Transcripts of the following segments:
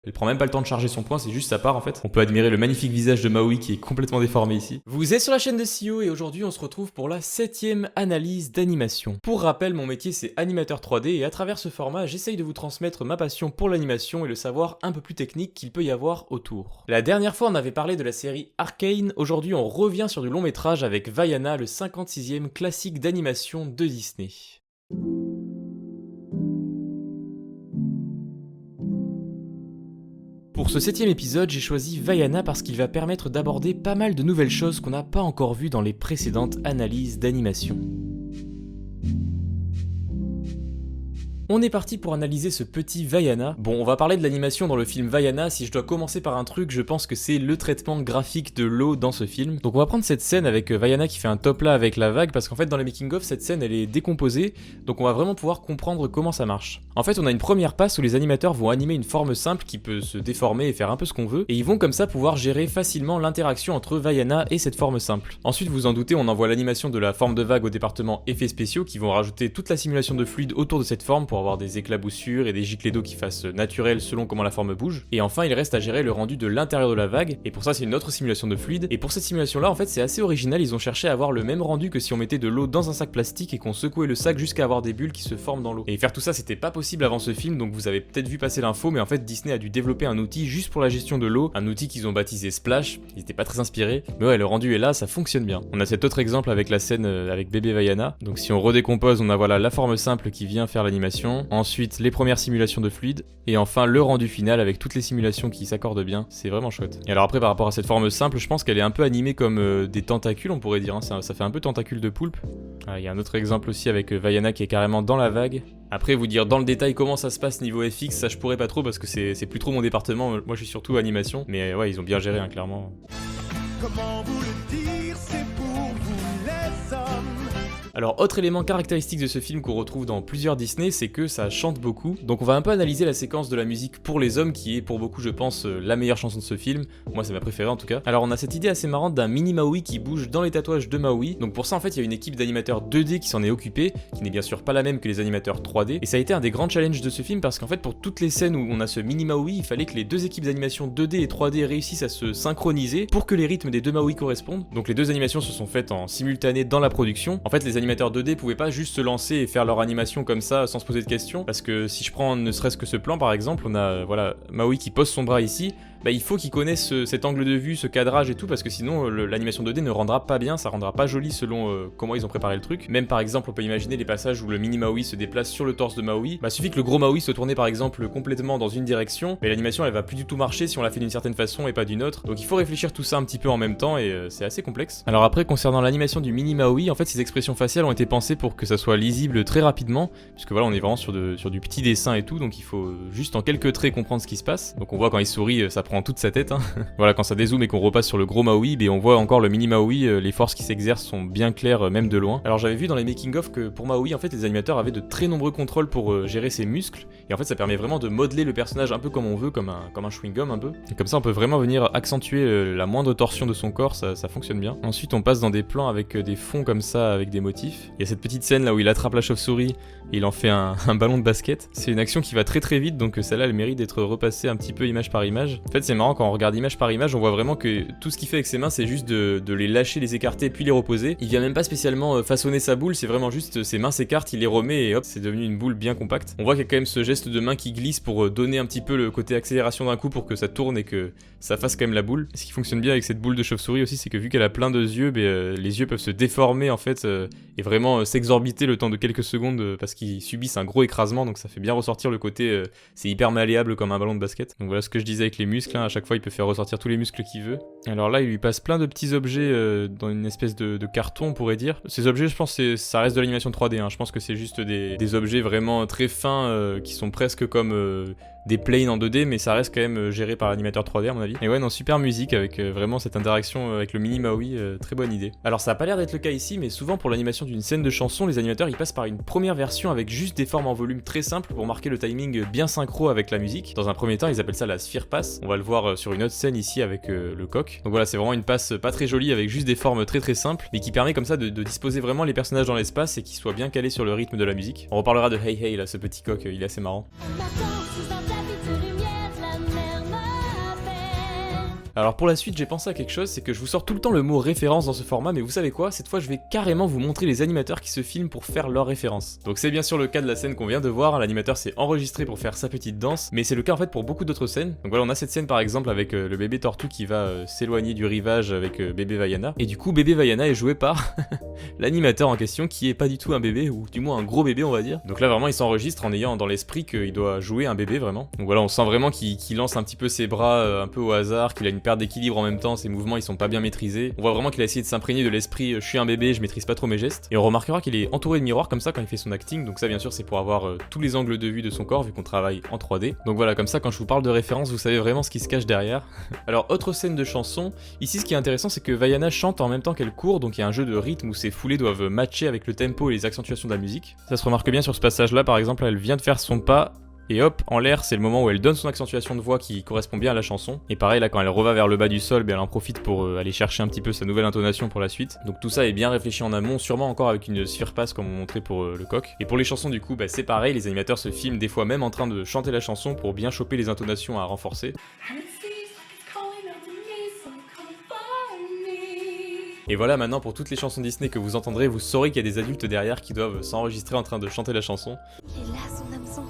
Elle prend même pas le temps de charger son poing, c'est juste sa part en fait. On peut admirer le magnifique visage de Maui qui est complètement déformé ici. Vous êtes sur la chaîne de CEO et aujourd'hui on se retrouve pour la 7ème analyse d'animation. Pour rappel, mon métier c'est animateur 3D et à travers ce format, j'essaye de vous transmettre ma passion pour l'animation et le savoir un peu plus technique qu'il peut y avoir autour. La dernière fois on avait parlé de la série Arcane, aujourd'hui on revient sur du long métrage avec Vaiana, le 56e classique d'animation de Disney. Pour ce 7ème épisode, j'ai choisi Vaiana parce qu'il va permettre d'aborder pas mal de nouvelles choses qu'on n'a pas encore vues dans les précédentes analyses d'animation. On est parti pour analyser ce petit Vaiana. Bon, on va parler de l'animation dans le film Vaiana. Si je dois commencer par un truc, je pense que c'est le traitement graphique de l'eau dans ce film. Donc on va prendre cette scène avec Vaiana qui fait un top là avec la vague, parce qu'en fait dans les making-of, cette scène elle est décomposée, donc on va vraiment pouvoir comprendre comment ça marche. En fait, on a une première passe où les animateurs vont animer une forme simple qui peut se déformer et faire un peu ce qu'on veut, et ils vont comme ça pouvoir gérer facilement l'interaction entre Vaiana et cette forme simple. Ensuite, vous en doutez, on envoie l'animation de la forme de vague au département effets spéciaux qui vont rajouter toute la simulation de fluide autour de cette forme pour avoir des éclaboussures et des giclées d'eau qui fassent naturel selon comment la forme bouge. Et enfin, il reste à gérer le rendu de l'intérieur de la vague, et pour ça c'est une autre simulation de fluide. Et pour cette simulation là, en fait, c'est assez original, ils ont cherché à avoir le même rendu que si on mettait de l'eau dans un sac plastique et qu'on secouait le sac jusqu'à avoir des bulles qui se forment dans l'eau. Et faire tout ça, c'était pas possible avant ce film, donc vous avez peut-être vu passer l'info, mais en fait Disney a dû développer un outil juste pour la gestion de l'eau, un outil qu'ils ont baptisé Splash. Ils étaient pas très inspirés, mais ouais, le rendu est là, ça fonctionne bien. On a cet autre exemple avec la scène avec bébé Vaiana. Donc si on redécompose, on a voilà la forme simple qui vient faire l'animation, ensuite les premières simulations de fluide, et enfin le rendu final avec toutes les simulations qui s'accordent bien. C'est vraiment chouette. Et alors après, par rapport à cette forme simple, je pense qu'elle est un peu animée comme des tentacules, on pourrait dire, hein. Ça fait un peu tentacule de poulpe. Il y a un autre exemple aussi avec Vaiana qui est carrément dans la vague. Après, vous dire dans le détail comment ça se passe niveau FX, ça je pourrais pas trop parce que c'est plus trop mon département. Moi je suis surtout animation, mais ouais, ils ont bien géré, hein, clairement. Comment vous le dire, c'est pour vous les hommes. Alors, autre élément caractéristique de ce film qu'on retrouve dans plusieurs Disney, c'est que ça chante beaucoup. Donc on va un peu analyser la séquence de la musique pour les hommes, qui est pour beaucoup, je pense, la meilleure chanson de ce film. Moi c'est ma préférée en tout cas. Alors on a cette idée assez marrante d'un mini Maui qui bouge dans les tatouages de Maui. Donc pour ça en fait il y a une équipe d'animateurs 2D qui s'en est occupée, qui n'est bien sûr pas la même que les animateurs 3D. Et ça a été un des grands challenges de ce film parce qu'en fait pour toutes les scènes où on a ce mini Maui, il fallait que les deux équipes d'animation 2D et 3D réussissent à se synchroniser pour que les rythmes des deux Maui correspondent. Donc les deux animations se sont faites en simultané dans la production. En fait les animateurs 2D pouvaient pas juste se lancer et faire leur animation comme ça sans se poser de questions, parce que si je prends ne serait-ce que ce plan par exemple, on a voilà Maui qui pose son bras ici. Il faut qu'ils connaissent cet angle de vue, ce cadrage et tout, parce que sinon l'animation 2D ne rendra pas bien, ça rendra pas joli selon comment ils ont préparé le truc. Même par exemple, on peut imaginer les passages où le mini Maui se déplace sur le torse de Maui. Suffit que le gros Maui se tourne par exemple complètement dans une direction, mais l'animation elle va plus du tout marcher si on la fait d'une certaine façon et pas d'une autre. Donc il faut réfléchir tout ça un petit peu en même temps et c'est assez complexe. Alors après, concernant l'animation du mini Maui, en fait ces expressions faciales ont été pensées pour que ça soit lisible très rapidement, puisque voilà on est vraiment sur du petit dessin et tout, donc il faut juste en quelques traits comprendre ce qui se passe. Donc on voit quand il sourit, ça prend toute sa tête, hein. Voilà, quand ça dézoome et qu'on repasse sur le gros Maui, on voit encore le mini Maui, les forces qui s'exercent sont bien claires même de loin. Alors j'avais vu dans les making-of que pour Maui, en fait les animateurs avaient de très nombreux contrôles pour gérer ses muscles, et en fait ça permet vraiment de modeler le personnage un peu comme on veut, comme un chewing-gum un peu. Et comme ça on peut vraiment venir accentuer la moindre torsion de son corps, ça fonctionne bien. Ensuite on passe dans des plans avec des fonds comme ça, avec des motifs. Il y a cette petite scène là où il attrape la chauve-souris et il en fait un ballon de basket. C'est une action qui va très très vite, donc celle-là elle mérite d'être repassée un petit peu image par image. En fait c'est marrant, quand on regarde image par image, on voit vraiment que tout ce qu'il fait avec ses mains, c'est juste de les lâcher, les écarter, puis les reposer. Il vient même pas spécialement façonner sa boule, c'est vraiment juste ses mains s'écartent, il les remet et hop, c'est devenu une boule bien compacte. On voit qu'il y a quand même ce geste de main qui glisse pour donner un petit peu le côté accélération d'un coup pour que ça tourne et que ça fasse quand même la boule. Et ce qui fonctionne bien avec cette boule de chauve-souris aussi, c'est que vu qu'elle a plein de yeux, les yeux peuvent se déformer en fait et vraiment s'exorbiter le temps de quelques secondes parce qu'ils subissent un gros écrasement, donc ça fait bien ressortir le côté c'est hyper malléable comme un ballon de basket. Donc voilà ce que je disais avec les muscles, hein, à chaque fois il peut faire ressortir tous les muscles qu'il veut. Alors là il lui passe plein de petits objets dans une espèce de carton, on pourrait dire. Ces objets, je pense ça reste de l'animation 3D, hein. Je pense que c'est juste des objets vraiment très fins qui sont presque comme des planes en 2D, mais ça reste quand même géré par l'animateur 3D à mon avis. Et ouais, non, super musique avec vraiment cette interaction avec le mini Maui, très bonne idée. Alors ça a pas l'air d'être le cas ici, mais souvent pour l'animation d'une scène de chanson, les animateurs ils passent par une première version avec juste des formes en volume très simples pour marquer le timing bien synchro avec la musique. Dans un premier temps, ils appellent ça la sphere pass. On va le voir sur une autre scène ici avec le coq. Donc voilà, c'est vraiment une passe pas très jolie avec juste des formes très très simples, mais qui permet comme ça de disposer vraiment les personnages dans l'espace et qui soient bien calés sur le rythme de la musique. On reparlera de Hey Hey là, ce petit coq, il est assez marrant. Sous un tapis de lumière de la mer Alors pour la suite, j'ai pensé à quelque chose, c'est que je vous sors tout le temps le mot référence dans ce format, mais vous savez quoi, cette fois je vais carrément vous montrer les animateurs qui se filment pour faire leurs références. Donc c'est bien sûr le cas de la scène qu'on vient de voir, l'animateur s'est enregistré pour faire sa petite danse, mais c'est le cas en fait pour beaucoup d'autres scènes. Donc voilà, on a cette scène par exemple avec le bébé tortue qui va s'éloigner du rivage avec bébé Vaiana, et du coup bébé Vaiana est joué par l'animateur en question qui est pas du tout un bébé, ou du moins un gros bébé on va dire. Donc là vraiment il s'enregistre en ayant dans l'esprit qu'il doit jouer un bébé vraiment. Donc voilà, on sent vraiment qu'il lance un petit peu ses bras un peu au hasard, qu'il a une perte d'équilibre en même temps, ses mouvements ils sont pas bien maîtrisés. On voit vraiment qu'il a essayé de s'imprégner de l'esprit je suis un bébé, je maîtrise pas trop mes gestes. Et on remarquera qu'il est entouré de miroirs comme ça quand il fait son acting, donc ça bien sûr c'est pour avoir tous les angles de vue de son corps vu qu'on travaille en 3D. Donc voilà, comme ça quand je vous parle de référence, vous savez vraiment ce qui se cache derrière. Alors autre scène de chanson, ici ce qui est intéressant c'est que Vaiana chante en même temps qu'elle court, donc il y a un jeu de rythme où ses foulées doivent matcher avec le tempo et les accentuations de la musique. Ça se remarque bien sur ce passage là par exemple, elle vient de faire son pas, et hop, en l'air, c'est le moment où elle donne son accentuation de voix qui correspond bien à la chanson. Et pareil, là, quand elle reva vers le bas du sol, elle en profite pour aller chercher un petit peu sa nouvelle intonation pour la suite. Donc tout ça est bien réfléchi en amont, sûrement encore avec une surpasse comme on montrait pour le coq. Et pour les chansons, du coup, c'est pareil, les animateurs se filment des fois même en train de chanter la chanson pour bien choper les intonations à renforcer. Et voilà, maintenant pour toutes les chansons Disney que vous entendrez, vous saurez qu'il y a des adultes derrière qui doivent s'enregistrer en train de chanter la chanson. Il est là, son hameçon.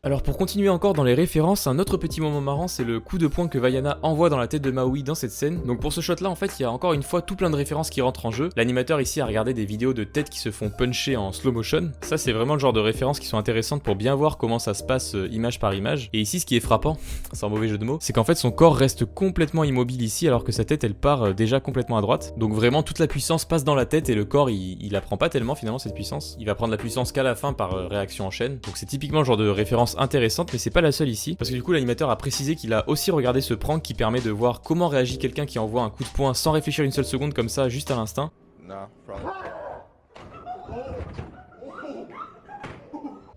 Alors pour continuer encore dans les références, un autre petit moment marrant c'est le coup de poing que Vaiana envoie dans la tête de Maui dans cette scène. Donc pour ce shot là en fait il y a encore une fois tout plein de références qui rentrent en jeu. L'animateur ici a regardé des vidéos de têtes qui se font puncher en slow motion. Ça c'est vraiment le genre de références qui sont intéressantes pour bien voir comment ça se passe image par image. Et ici ce qui est frappant, sans mauvais jeu de mots, c'est qu'en fait son corps reste complètement immobile ici alors que sa tête elle part déjà complètement à droite. Donc vraiment toute la puissance passe dans la tête et le corps il la prend pas tellement finalement cette puissance. Il va prendre la puissance qu'à la fin par réaction en chaîne. Donc c'est typiquement le genre de référence intéressante, mais c'est pas la seule ici, parce que du coup l'animateur a précisé qu'il a aussi regardé ce prank qui permet de voir comment réagit quelqu'un qui envoie un coup de poing sans réfléchir une seule seconde comme ça, juste à l'instinct.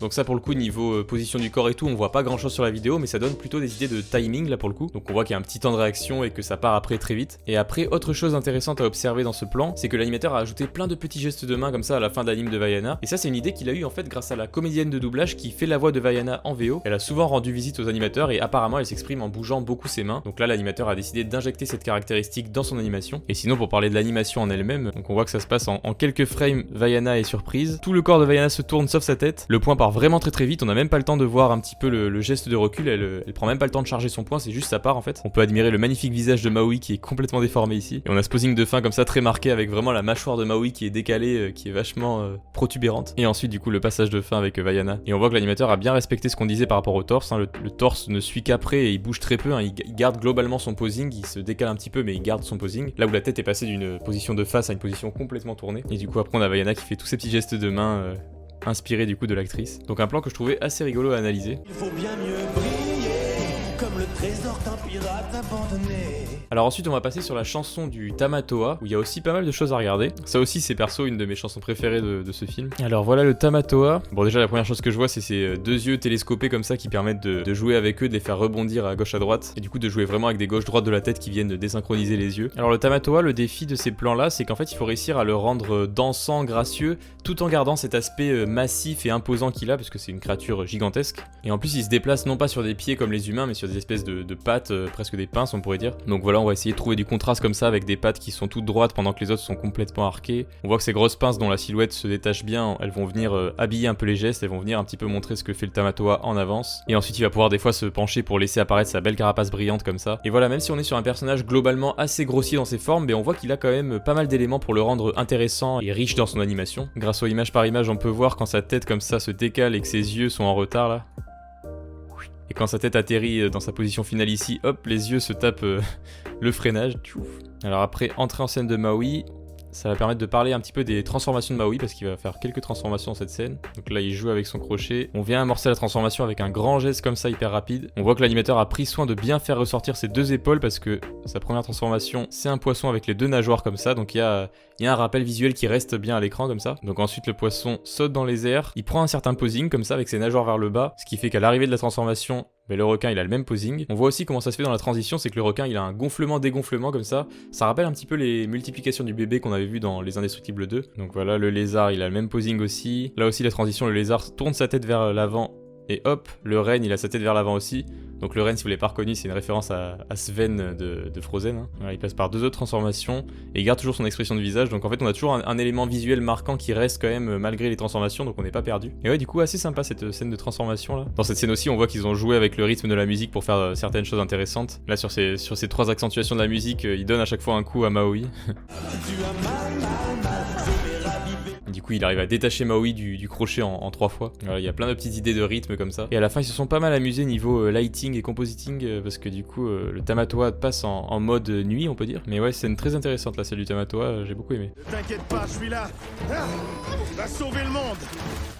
Donc ça pour le coup niveau position du corps et tout, on voit pas grand chose sur la vidéo, mais ça donne plutôt des idées de timing là pour le coup. Donc on voit qu'il y a un petit temps de réaction et que ça part après très vite. Et après autre chose intéressante à observer dans ce plan, c'est que l'animateur a ajouté plein de petits gestes de main comme ça à la fin de l'anime de Vaiana. Et ça c'est une idée qu'il a eu en fait grâce à la comédienne de doublage qui fait la voix de Vaiana en VO. Elle a souvent rendu visite aux animateurs et apparemment elle s'exprime en bougeant beaucoup ses mains. Donc là l'animateur a décidé d'injecter cette caractéristique dans son animation. Et sinon pour parler de l'animation en elle-même, donc on voit que ça se passe en quelques frames, Vaiana est surprise. Tout le corps de Vaiana se tourne sauf sa tête. Le point part vraiment très vite, on a même pas le temps de voir un petit peu le geste de recul, elle prend même pas le temps de charger son poing, c'est juste sa part en fait. On peut admirer le magnifique visage de Maui qui est complètement déformé ici. Et on a ce posing de fin comme ça très marqué avec vraiment la mâchoire de Maui qui est décalée, qui est vachement protubérante. Et ensuite du coup le passage de fin avec Vaiana. Et on voit que l'animateur a bien respecté ce qu'on disait par rapport au torse, hein. Le torse ne suit qu'après et il bouge très peu, hein. Il garde globalement son posing, il se décale un petit peu mais il garde son posing. Là où la tête est passée d'une position de face à une position complètement tournée. Et du coup après on a Vaiana qui fait tous ces petits gestes de main inspiré du coup de l'actrice. Donc un plan que je trouvais assez rigolo à analyser. Il faut bien mieux briller, comme le trésor d'un pirate abandonné. Alors ensuite on va passer sur la chanson du Tamatoa, où il y a aussi pas mal de choses à regarder. Ça aussi c'est perso une de mes chansons préférées de ce film. Alors voilà le Tamatoa. Bon déjà la première chose que je vois c'est ces deux yeux télescopés comme ça qui permettent de jouer avec eux, de les faire rebondir à gauche à droite, et du coup de jouer vraiment avec des gauches-droites de la tête qui viennent de désynchroniser les yeux. Alors le Tamatoa, le défi de ces plans là, c'est qu'en fait il faut réussir à le rendre dansant, gracieux, tout en gardant cet aspect massif et imposant qu'il a, parce que c'est une créature gigantesque. Et en plus il se déplace non pas sur des pieds comme les humains, mais sur des espèces de pattes, presque des pinces on pourrait dire. Donc voilà, on va essayer de trouver du contraste comme ça avec des pattes qui sont toutes droites pendant que les autres sont complètement arquées. On voit que ces grosses pinces dont la silhouette se détache bien, elles vont venir habiller un peu les gestes, elles vont venir un petit peu montrer ce que fait le Tamatoa en avance. Et ensuite il va pouvoir des fois se pencher pour laisser apparaître sa belle carapace brillante comme ça. Et voilà, même si on est sur un personnage globalement assez grossier dans ses formes, on voit qu'il a quand même pas mal d'éléments pour le rendre intéressant et riche dans son animation. Grâce aux images par image, on peut voir quand sa tête comme ça se décale et que ses yeux sont en retard là. Et quand sa tête atterrit dans sa position finale ici, hop, les yeux se tapent le freinage. Alors après, entrée en scène de Maui, ça va permettre de parler un petit peu des transformations de Maui, parce qu'il va faire quelques transformations dans cette scène. Donc là, il joue avec son crochet. On vient amorcer la transformation avec un grand geste comme ça, hyper rapide. On voit que l'animateur a pris soin de bien faire ressortir ses deux épaules, parce que sa première transformation, c'est un poisson avec les deux nageoires comme ça. Donc il y a un rappel visuel qui reste bien à l'écran comme ça. Donc ensuite, le poisson saute dans les airs. Il prend un certain posing comme ça, avec ses nageoires vers le bas. Ce qui fait qu'à l'arrivée de la transformation, mais le requin il a le même posing. On voit aussi comment ça se fait dans la transition, c'est que le requin il a un gonflement-dégonflement comme ça. Ça rappelle un petit peu les multiplications du bébé qu'on avait vu dans Les Indestructibles 2. Donc voilà, le lézard il a le même posing aussi. Là aussi la transition, le lézard tourne sa tête vers l'avant Et hop, le renne il a sa tête vers l'avant aussi. Donc le renne, si vous l'avez pas reconnu, c'est une référence à Sven de Frozen. Hein. Voilà, il passe par 2 autres transformations et il garde toujours son expression de visage. Donc en fait on a toujours un élément visuel marquant qui reste quand même malgré les transformations, donc on n'est pas perdu. Et ouais, du coup assez sympa cette scène de transformation là. Dans cette scène aussi on voit qu'ils ont joué avec le rythme de la musique pour faire certaines choses intéressantes. Là sur ces 3 accentuations de la musique, il donne à chaque fois un coup à Maui. Du coup, il arrive à détacher Maui du crochet en 3 fois. Voilà, il y a plein de petites idées de rythme comme ça. Et à la fin, ils se sont pas mal amusés niveau lighting et compositing parce que du coup, le Tamatoa passe en mode nuit, on peut dire. Mais ouais, c'est une très intéressante la celle du Tamatoa, j'ai beaucoup aimé. Ne t'inquiète pas, je suis là. Va sauver le monde.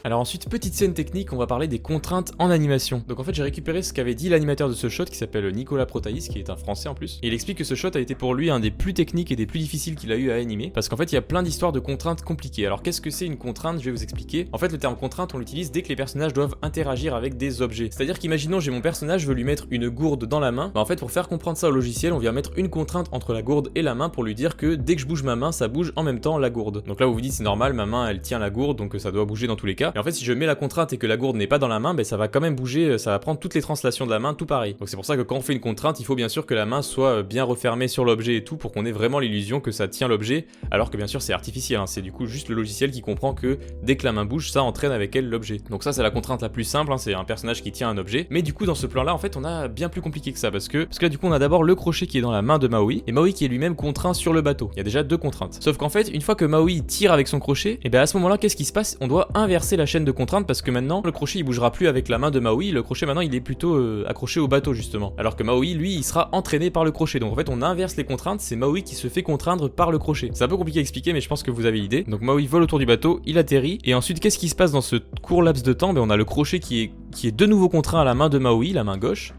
Alors ensuite, petite scène technique, on va parler des contraintes en animation. Donc en fait, j'ai récupéré ce qu'avait dit l'animateur de ce shot qui s'appelle Nicolas Protaïs, qui est un Français en plus. Et il explique que ce shot a été pour lui un des plus techniques et des plus difficiles qu'il a eu à animer, parce qu'en fait, il y a plein d'histoires de contraintes compliquées. Alors qu'est-ce que c'est une contrainte? Je vais vous expliquer. En fait, le terme contrainte, on l'utilise dès que les personnages doivent interagir avec des objets. C'est-à-dire qu'imaginons, j'ai mon personnage, je veux lui mettre une gourde dans la main. Bah en fait, pour faire comprendre ça au logiciel, on vient mettre une contrainte entre la gourde et la main pour lui dire que dès que je bouge ma main, ça bouge en même temps la gourde. Donc là, vous vous dites c'est normal, ma main elle tient la gourde, donc ça doit bouger dans tous les cas. Et en fait, si je mets la contrainte et que la gourde n'est pas dans la main, ça va quand même bouger, ça va prendre toutes les translations de la main, tout pareil. Donc c'est pour ça que quand on fait une contrainte, il faut bien sûr que la main soit bien refermée sur l'objet et tout pour qu'on ait vraiment l'illusion que ça tient l'objet, alors que bien sûr c'est artificiel, hein. C'est du coup juste le logiciel qui comprend que dès que la main bouge, ça entraîne avec elle l'objet. Donc ça c'est la contrainte la plus simple, hein. C'est un personnage qui tient un objet. Mais du coup dans ce plan là en fait on a bien plus compliqué que ça parce que là du coup on a d'abord le crochet qui est dans la main de Maui et Maui qui est lui-même contraint sur le bateau. Il y a déjà 2 contraintes. Sauf qu'en fait une fois que Maui tire avec son crochet, et à ce moment là qu'est-ce qui se passe? On doit inverser la chaîne de contraintes parce que maintenant le crochet il bougera plus avec la main de Maui, le crochet maintenant il est plutôt accroché au bateau justement. Alors que Maui lui il sera entraîné par le crochet. Donc en fait on inverse les contraintes, c'est Maui qui se fait contraindre par le crochet. C'est un peu compliqué à expliquer mais je pense que vous avez l'idée. Donc Maui vole autour du bateau, il atterrit et ensuite qu'est-ce qui se passe dans ce court laps de temps? On a le crochet qui est de nouveau contraint à la main de Maui, la main gauche.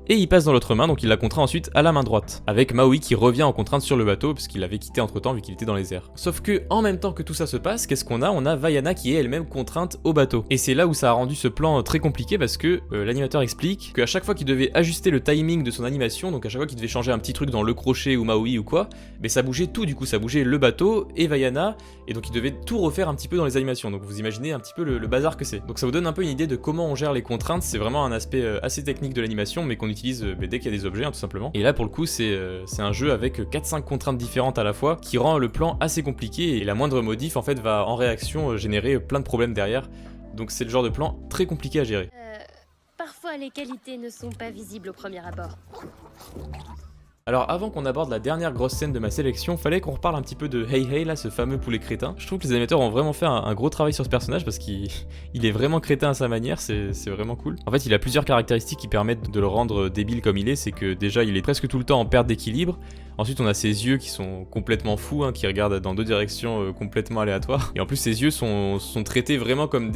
Et il passe dans l'autre main, donc il la contraint ensuite à la main droite, avec Maui qui revient en contrainte sur le bateau, parce qu'il l'avait quitté entre temps vu qu'il était dans les airs. Sauf que, en même temps que tout ça se passe, qu'est-ce qu'on a? On a Vaiana qui est elle-même contrainte au bateau. Et c'est là où ça a rendu ce plan très compliqué, parce que l'animateur explique qu'à chaque fois qu'il devait ajuster le timing de son animation, donc à chaque fois qu'il devait changer un petit truc dans le crochet ou Maui ou quoi, ça bougeait tout du coup, ça bougeait le bateau et Vaiana, et donc il devait tout refaire un petit peu dans les animations. Donc vous imaginez un petit peu le bazar que c'est. Donc ça vous donne un peu une idée de comment on gère les contraintes, c'est vraiment un aspect assez technique de l'animation, mais qu'on utilise dès qu'il y a des objets, hein, tout simplement. Et là pour le coup c'est un jeu avec 4-5 contraintes différentes à la fois qui rend le plan assez compliqué et la moindre modif en fait va en réaction générer plein de problèmes derrière. Donc c'est le genre de plan très compliqué à gérer. Parfois les qualités ne sont pas visibles au premier abord. Alors avant qu'on aborde la dernière grosse scène de ma sélection, fallait qu'on reparle un petit peu de Hey Hey là, ce fameux poulet crétin. Je trouve que les animateurs ont vraiment fait un gros travail sur ce personnage parce qu'il est vraiment crétin à sa manière, c'est vraiment cool. En fait il a plusieurs caractéristiques qui permettent de le rendre débile comme il est, c'est que déjà il est presque tout le temps en perte d'équilibre. Ensuite on a ses yeux qui sont complètement fous, hein, qui regardent dans 2 directions complètement aléatoires. Et en plus ses yeux sont traités vraiment comme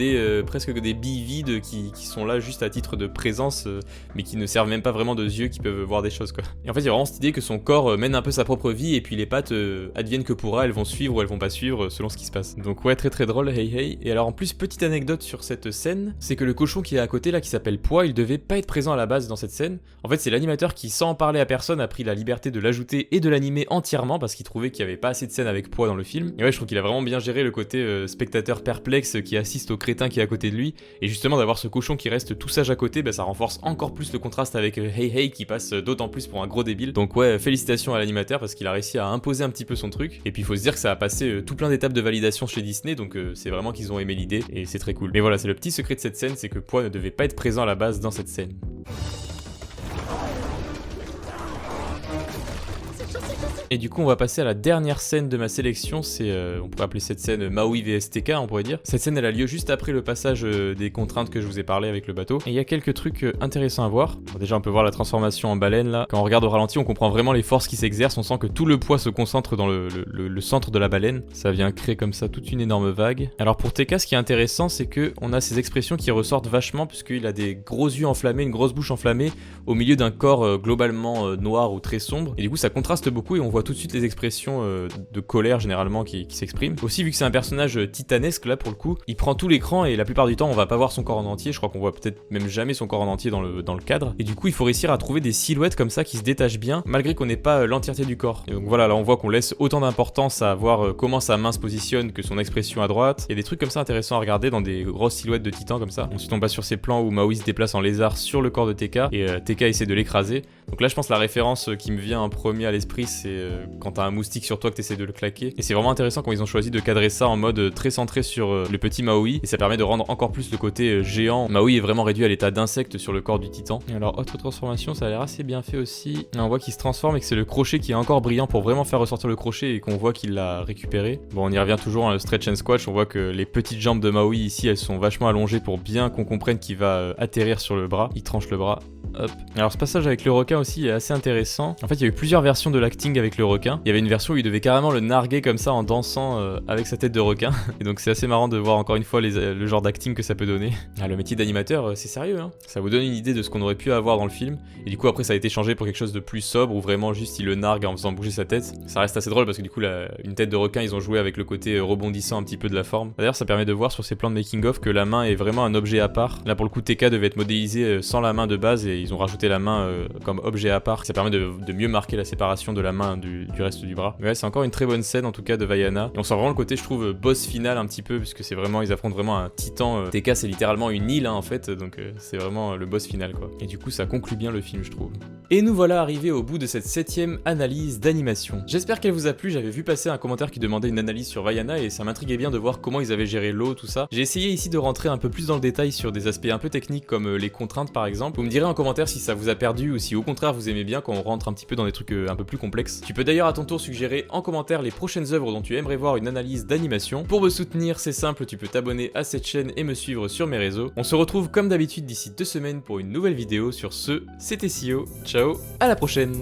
presque des billes vides qui sont là juste à titre de présence, mais qui ne servent même pas vraiment de yeux qui peuvent voir des choses quoi. Et en fait il y a vraiment cette idée que son corps mène un peu sa propre vie et puis les pattes adviennent que pourra, elles vont suivre ou elles vont pas suivre selon ce qui se passe. Donc ouais, très très drôle, Hey Hey. Et alors en plus, petite anecdote sur cette scène, c'est que le cochon qui est à côté là, qui s'appelle Pois, il devait pas être présent à la base dans cette scène. En fait c'est l'animateur qui, sans en parler à personne, a pris la liberté de l'ajouter et de l'animer entièrement parce qu'il trouvait qu'il y avait pas assez de scènes avec Pois dans le film. Et ouais, je trouve qu'il a vraiment bien géré le côté spectateur perplexe qui assiste au crétin qui est à côté de lui. Et justement d'avoir ce cochon qui reste tout sage à côté, ça renforce encore plus le contraste avec Hey Hey qui passe d'autant plus pour un gros débile. Donc ouais, félicitations à l'animateur parce qu'il a réussi à imposer un petit peu son truc. Et puis il faut se dire que ça a passé tout plein d'étapes de validation chez Disney, donc c'est vraiment qu'ils ont aimé l'idée et c'est très cool. Mais voilà, c'est le petit secret de cette scène, c'est que Pois ne devait pas être présent à la base dans cette scène. Et du coup on va passer à la dernière scène de ma sélection, c'est, on pourrait appeler cette scène Maui vs TK on pourrait dire. Cette scène elle a lieu juste après le passage des contraintes que je vous ai parlé avec le bateau. Et il y a quelques trucs intéressants à voir. Bon, déjà on peut voir la transformation en baleine là. Quand on regarde au ralenti on comprend vraiment les forces qui s'exercent, on sent que tout le poids se concentre dans le centre de la baleine. Ça vient créer comme ça toute une énorme vague. Alors pour TK ce qui est intéressant c'est que on a ces expressions qui ressortent vachement puisqu'il a des gros yeux enflammés, une grosse bouche enflammée au milieu d'un corps globalement noir ou très sombre. Et du coup ça contraste beaucoup et on voit tout de suite les expressions de colère généralement qui s'expriment. Aussi, vu que c'est un personnage titanesque là pour le coup, il prend tout l'écran et la plupart du temps on va pas voir son corps en entier, je crois qu'on voit peut-être même jamais son corps en entier dans le cadre. Et du coup il faut réussir à trouver des silhouettes comme ça qui se détachent bien malgré qu'on n'ait pas l'entièreté du corps. Et donc voilà, là on voit qu'on laisse autant d'importance à voir comment sa main se positionne que son expression à droite. Il y a des trucs comme ça intéressants à regarder dans des grosses silhouettes de titans comme ça. Ensuite on passe sur ces plans où Maui se déplace en lézard sur le corps de TK et TK essaie de l'écraser. Donc là je pense la référence qui me vient en premier à l'esprit c'est quand t'as un moustique sur toi que t'essaies de le claquer. Et c'est vraiment intéressant quand ils ont choisi de cadrer ça en mode très centré sur le petit Maui et ça permet de rendre encore plus le côté géant. Maui est vraiment réduit à l'état d'insecte sur le corps du titan. Et alors autre transformation, ça a l'air assez bien fait aussi. On voit qu'il se transforme et que c'est le crochet qui est encore brillant pour vraiment faire ressortir le crochet et qu'on voit qu'il l'a récupéré. Bon on y revient toujours, le stretch and squash, on voit que les petites jambes de Maui ici elles sont vachement allongées pour bien qu'on comprenne qu'il va atterrir sur le bras. Il tranche le bras. Hop. Alors ce passage avec le requin aussi est assez intéressant. En fait il y a eu plusieurs versions de l'acting avec le requin. Il y avait une version où il devait carrément le narguer comme ça en dansant avec sa tête de requin. Et donc c'est assez marrant de voir encore une fois le genre d'acting que ça peut donner. Ah, le métier d'animateur c'est sérieux hein. Ça vous donne une idée de ce qu'on aurait pu avoir dans le film. Et du coup après ça a été changé pour quelque chose de plus sobre où vraiment juste il le nargue en faisant bouger sa tête. Ça reste assez drôle parce que du coup une tête de requin ils ont joué avec le côté rebondissant un petit peu de la forme. D'ailleurs ça permet de voir sur ces plans de making of que la main est vraiment un objet à part. Là pour le coup TK devait être modélisé sans la main de base et ils ont rajouté la main comme objet à part. Ça permet de mieux marquer la séparation de la main du reste du bras. Mais ouais c'est encore une très bonne scène en tout cas de Vaiana. Et on sent vraiment le côté je trouve boss final un petit peu puisque c'est vraiment ils affrontent vraiment un titan. TK c'est littéralement une île hein, en fait donc c'est vraiment le boss final quoi. Et du coup ça conclut bien le film je trouve. Et nous voilà arrivés au bout de cette 7ème analyse d'animation. J'espère qu'elle vous a plu, j'avais vu passer un commentaire qui demandait une analyse sur Vaiana et ça m'intriguait bien de voir comment ils avaient géré l'eau, tout ça. J'ai essayé ici de rentrer un peu plus dans le détail sur des aspects un peu techniques comme les contraintes par exemple. Vous me direz en commentaire si ça vous a perdu ou si au contraire vous aimez bien quand on rentre un petit peu dans des trucs un peu plus complexes. Tu peux d'ailleurs à ton tour suggérer en commentaire les prochaines œuvres dont tu aimerais voir une analyse d'animation. Pour me soutenir c'est simple, tu peux t'abonner à cette chaîne et me suivre sur mes réseaux. On se retrouve comme d'habitude d'ici 2 semaines pour une nouvelle vidéo. Sur ce, c'était Sio, ciao, à la prochaine.